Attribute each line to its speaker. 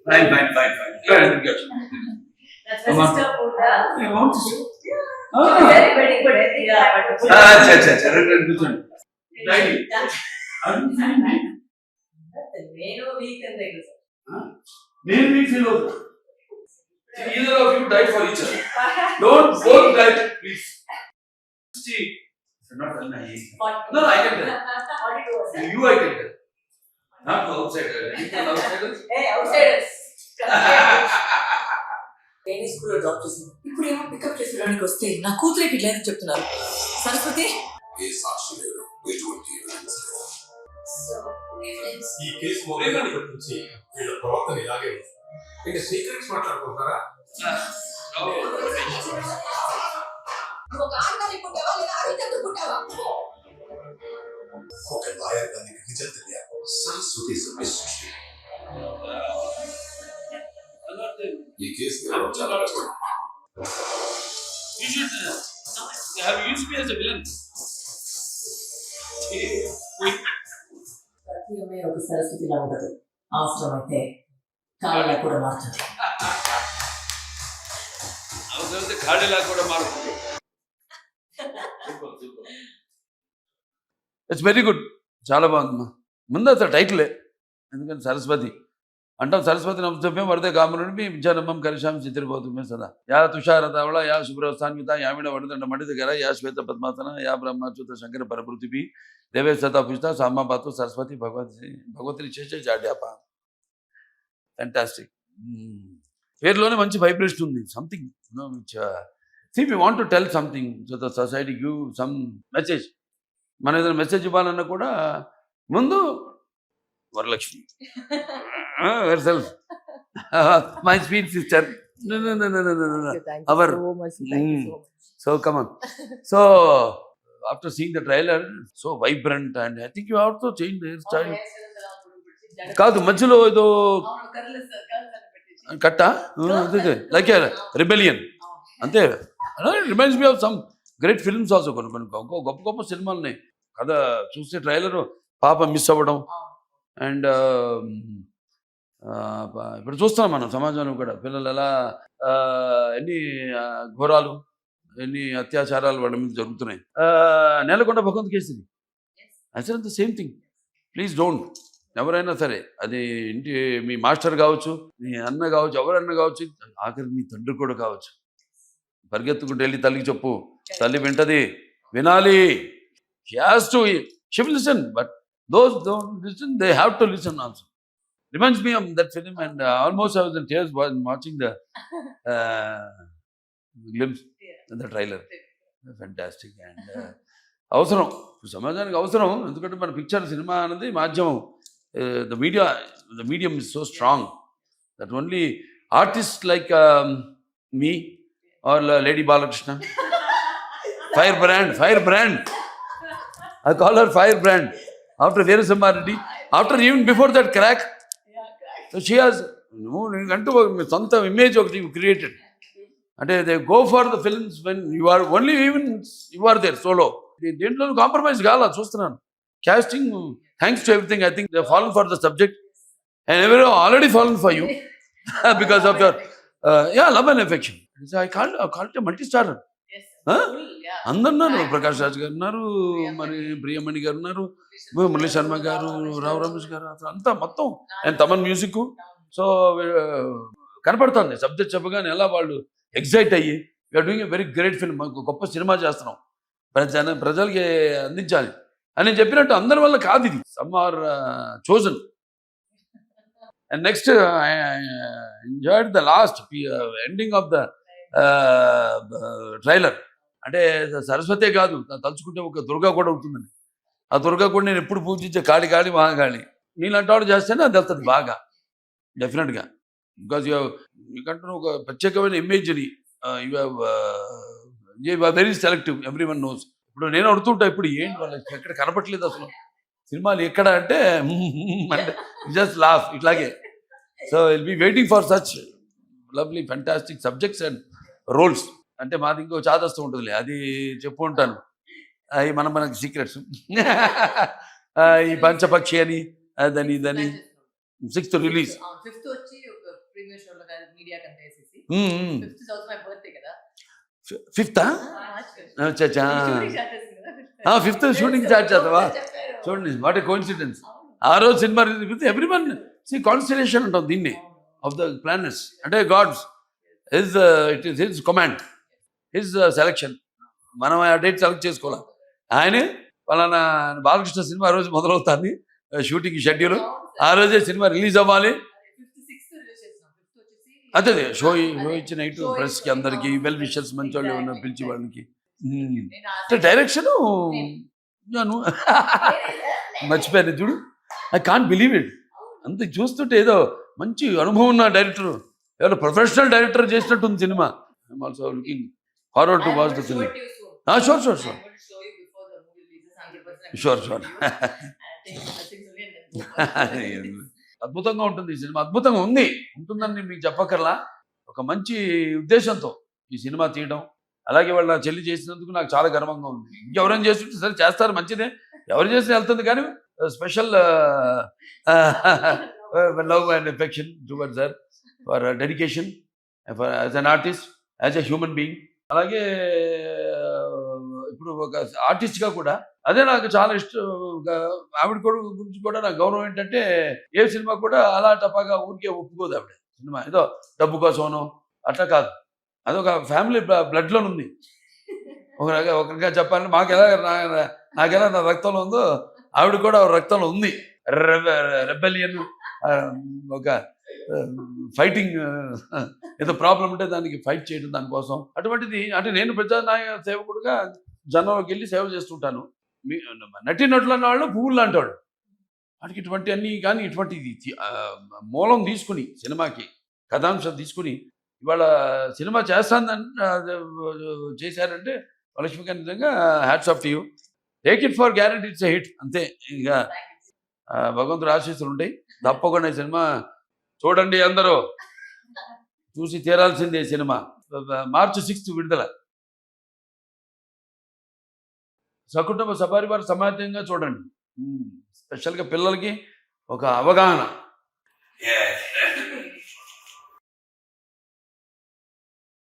Speaker 1: Fine.
Speaker 2: That's my sister Pooja.
Speaker 1: I want to see.
Speaker 2: Very, very good. Yeah,
Speaker 1: కూర్చోండి. Daily.
Speaker 2: నేను week అంతే
Speaker 1: నేను మీకు ఫీల్ అవుతున్నా. Either of you die for each other. Don't both die, please. See, not no, I can tell. You, I can tell. Not outsiders. Outsiders.
Speaker 2: Hey, outsiders.
Speaker 3: Training స్కూల్లో drop చేసింది. ఇప్పుడు ఏమో pickup చేసేదానికి వస్తే నా కూతురికి లేదని చెప్తున్నారు. సరస్వతి
Speaker 4: ఏ సాక్షి లేరు, ఎటువంటి ఎవిడెన్స్ లేదు.
Speaker 5: ఈ కేసు మొదలైనప్పటి నుంచి వీళ్ళ ప్రవర్తన ఇలాగే ఉంది. ఇంకా సీక్రెట్స్ మాట్లాడుకుంటారా?
Speaker 4: ఒక లాయర్ దానికి నిజం తెలియాలి. సరస్వతి సృష్టి ఈ కేసు చాలా కష్టం.
Speaker 1: You should have used me as a villain.
Speaker 3: ప్రతి అమ్మాయి ఒక సరస్వతిలా ఉండదు. అవసరమైతే కాళ్ళ కూడా మారుతుంది.
Speaker 1: అవసరమైతే ఖాళీలా కూడా మారుతుంది. It's very good. చాలా బాగుందమ్మా. ముందు అసలు టైటిలే, ఎందుకంటే సరస్వతి అంటాం. సరస్వతి నమస్తభ్యం వరదే కామరుడిపి విద్యారంభం కరిషాం చిత్రపోతుమే సదా. యా తుషారతావళ యా శుభ్రస్థాన్విత యామిడ వడదండ మణిదగర యా శ్వేత పద్మాసన యా బ్రహ్మచ్యుత శంకర పరపృథిపి దేవే సతాపుష్ట సామాపాతు సరస్వతి భగవతి శేష జాడ్యాప. ఫ్యాంటాస్టిక్. పేరులోనే మంచి వైబ్రేషన్ ఉంది. Something which see we want to tell something so the society give some message. మనం ఏదైనా మెసేజ్ ఇవ్వాలన్నా కూడా ముందు Varalakshmi herself, my sweet sister. No. Our so come on. So after seeing the trailer, so vibrant, and I think you have to change the hairstyle. కాదు మధ్యలో ఏదో కట్ట like rebellion అంతే. Reminds me of some great films also. కొన్ని గొప్ప గొప్ప సినిమాలు ఉన్నాయి. కథ చూస్తే ట్రైలర్ పాప మిస్ అవ్వడం అండ్ ఇప్పుడు చూస్తున్నాం మనం సమాజంలో కూడా పిల్లలు ఎలా ఎన్ని ఘోరాలు ఎన్ని అత్యాచారాలు వాళ్ళ మీద జరుగుతున్నాయి. నేలకొండ భగవంత్ కేసరి అసలు సేమ్ థింగ్. Please don't. ఎవరైనా సరే, అది ఇంటి మీ మాస్టర్ కావచ్చు, మీ అన్న కావచ్చు, ఎవరన్నా కావచ్చు, ఆఖరి మీ తండ్రి కూడా కావచ్చు, పరిగెత్తుకుంటూ వెళ్ళి తల్లికి చెప్పు. తల్లి వింటది, వినాలి. She has to, she will listen. But those don't listen, they have to listen also. Reminds me of that film, and almost I was in tears while watching the glimpse in the trailer. Fantastic. And అవసరం సమాజానికి అవసరం. ఎందుకంటే మన picture cinema అనేది మాధ్యమం. the medium is so strong that only artists like me or Lady Balakrishna, firebrand, I call her firebrand. After Veerasamma Reddy, after even before that crack, so she has antu santa image of you created. And they go for the films when you are only, even you are there solo. Dentlo compromise gala chustunnanu. Casting, thanks to everything, I think they have fallen for the subject, and everyone already fallen for you because of your love and affection. So I called it a multi-starrer. అందరున్నారు. Prakash Raj గారు ఉన్నారు, మరి ప్రియమణి గారు ఉన్నారు, మురళీ శర్మ గారు, రావు రమేష్ గారు, అంతా మొత్తం. And Thaman music. So కనపడుతుంది సబ్జెక్ట్ చెప్పగానే ఎలా వాళ్ళు ఎగ్జైట్ అయ్యి we are doing a very great film, గొప్ప సినిమా చేస్తున్నాం, ప్రజలకి అందించాలి అని చెప్పినట్టు. అందరి వల్ల కాదు ఇది. Some are chosen. And next I enjoyed the last ending of the trailer. అంటే సరస్వతే కాదు, తలుచుకుంటే ఒక దుర్గా కూడా అవుతుందండి. ఆ దుర్గా కూడా నేను ఎప్పుడు పూజించే కాళి మహాకాళి. నీలాంటి వాడు చేస్తేనే అది వెళ్తుంది బాగా, డెఫినెట్గా. బికాజ్ మీకంటూ ఒక ప్రత్యేకమైన ఇమేజ్ని you have very selective. Every one knows. ఇప్పుడు నేను అడుగుతుంటా, ఇప్పుడు ఏంటి వాళ్ళకి ఎక్కడ కనపట్లేదు అసలు సినిమాలు ఎక్కడ అంటే అంటే జస్ట్ లాఫ్ ఇట్లాగే. So will be waiting for such lovely fantastic subjects and roles. అంటే మాది ఇంకో చాదస్తూ ఉంటుందిలే, అది చెప్పు ఉంటాను. అవి మనకి సీక్రెట్స్. ఈ పంచపక్షి అని అదని ఇదని 6th రిలీజ్.
Speaker 2: ఫిఫ్త్ వచ్చి ఒక ప్రీమియర్ షోలో మీడియా కంటే వేసేసి
Speaker 1: Hmm.
Speaker 2: ఫిఫ్త్ చదువు మై బర్త్డే కదా
Speaker 1: 5th
Speaker 2: మార్చ్
Speaker 1: అచ్చా
Speaker 2: షూటింగ్ స్టార్ట్ చేసింది కదా
Speaker 1: 5th షూటింగ్ స్టార్ట్ చేద్దామా
Speaker 2: చెప్పారు.
Speaker 1: చూడండి వాట్ ఏ కోఇన్సిడెన్స్.
Speaker 2: అవును.
Speaker 1: ఆ రోజు సినిమా release with everyone see constellation అంటాం దీన్ని ఆఫ్ ద ప్లానెట్స్ అంటే God's his it is his command his selection. మనం ఆ డేట్ సెలెక్ట్ చేసుకోవాలి. ఆయనే పలానా బాలకృష్ణ సినిమా ఆ రోజు మొదలవుతుంది షూటింగ్ షెడ్యూల్, ఆ రోజే సినిమా రిలీజ్ అవ్వాలి.
Speaker 2: ఫిఫ్త్ సిక్స్త్ రిలీజ్ చేసినాం. ఫిఫ్త్ వచ్చేసి
Speaker 1: అదే షో ఇచ్చిన నైట్ ప్రెస్కి అందరికి వెల్ విషర్స్ మంచి వాళ్ళు ఏమన్నా పిలిచి వాళ్ళకి
Speaker 2: నేను
Speaker 1: అంటే డైరెక్షను మర్చిపోయాను చూడు. I can't believe it. అంత చూస్తుంటే ఏదో మంచి అనుభవం ఉన్న డైరెక్టర్, ఎవరో ప్రొఫెషనల్ డైరెక్టర్ చేసినట్టుంది సినిమా. I'm also looking forward to watch the film. Sure అద్భుతంగా ఉంటుంది ఈ సినిమా. అద్భుతంగా ఉంటుందని మీకు చెప్పక్కర్లా. ఒక మంచి ఉద్దేశంతో ఈ సినిమా తీయడం, అలాగే వాళ్ళ నా చెల్లి చేసినందుకు నాకు చాలా గర్వంగా ఉంది. ఇంకెవరైనా చేస్తుంటే సరే చేస్తారు, మంచిదే, ఎవరు చేసినా వెళ్తుంది. కానీ special love and affection towards her for dedication for as an artist, as a human being. అలాగే ఇప్పుడు ఒక ఆర్టిస్ట్గా కూడా అదే నాకు చాలా ఇష్టం. ఆవిడ కూడా గురించి కూడా నాకు గౌరవం ఏంటంటే ఏ సినిమా కూడా అలా టపాగా ఊరికే ఒప్పుకోదు ఆవిడ. సినిమా ఏదో డబ్బు కోసమనో అట్లా కాదు, అదొక ఫ్యామిలీ బ్లడ్లో ఉంది. ఒకరిగా చెప్పాలంటే నాకెలా నా రక్తంలో ఉందో ఆవిడ కూడా రక్తంలో ఉంది. రెబెలియన్, ఒక ఫైటింగ్, ఏదో ప్రాబ్లం ఉంటే దానికి ఫైట్ చేయడం దానికోసం. అటువంటిది అంటే నేను ప్రజానాయ సేవకుడుగా జనంలోకి వెళ్ళి సేవ చేస్తుంటాను. నటుల వాళ్ళు పువ్వులు లాంటి వాడు. వాడికి ఇటువంటి అన్నీ కానీ ఇటువంటిది మూలం తీసుకుని సినిమాకి కథాంశం తీసుకుని ఇవాళ సినిమా చేస్తానని చేశారంటే లక్ష్మీకాంత్ నిజంగా hats off to you. Take it for guarantee it's a hit అంతే. ఇంకా భగవంతుడు ఆశీస్సులు ఉంటాయి. తప్పకుండా ఈ సినిమా చూడండి, అందరూ చూసి తీరాల్సిందే. సినిమా March 6th విడుదల. సకుటుంబ సపరివార సమాజంగా చూడండి. స్పెషల్గా పిల్లలకి ఒక అవగాహన.
Speaker 4: Yeah.